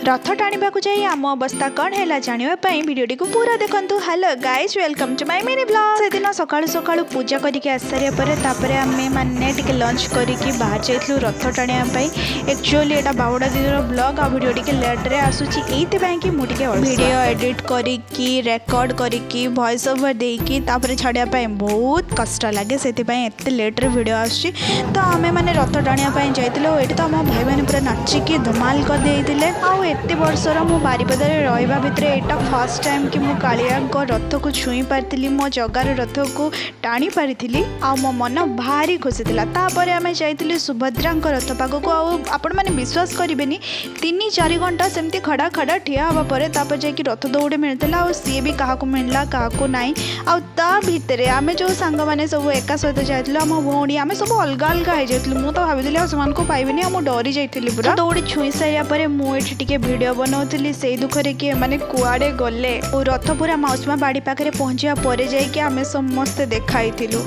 रथ टाणा जाई आम अवस्था कौन है जानापी भिडियोटी को पूरा देखु। Hello guys welcome to my mini blog. से दिन सकाळु सकाळु पूजा करके आसारिया पर आमे माने टिके लंच करके बाहर जाइलु रथ टाणा। एक्चुअली एटा बावड़ा दिन ब्लॉग आ भिडियो टिके लेट रे आसुची एइते कि मु टिके वीडियो एडिट करके रेकॉर्ड करके वॉइस ओवर देकी तापर छाड़िया बहुत कष्ट लगे से एते लेट रे वीडियो आसुची। तो आमे माने रथ टाणा जाइलु। एठी तो हम भाई माने पूरा नाचिकी धमाल कर देइतिले। आ एते वर्षर मो बारिपदार रहिबा भितरे एटा फर्स्ट टाइम कि मु कालिया रथ को छुई पारतिली, मो जगार रथ को टाणी पारिथिली। आ मो मन भारी खुशी थिला। तापर आमे जाइतिली सुभद्रा रथ पाखक। आपण माने विश्वास करिबेनी 3-4 घंटा सेमती खड़ा खड़ा ठिया हवा परे तापर जाइकी रथ दौड़े मिलता। आ सी भी क्या मिलला क्या नाई। आ भितरे आमे जो सांग माने सब एका सहित जाइतिलु। आम भौणी आमे सब अलग अलग हो जाइतिलु। मु तो भाबितिली आ समान को पाइबेनी। आ मु डरी जाइतिली पूरा। दौड़ी छुई सारिया परे मु एठी टिके वीडियो बनाउतिली से दुखरे कि माने कुआडे गले। और रथ पूरा माउसमा बाड़ी पाखरे पहुंचिया परे जाइकी आमे समस्त देखाइतिलु।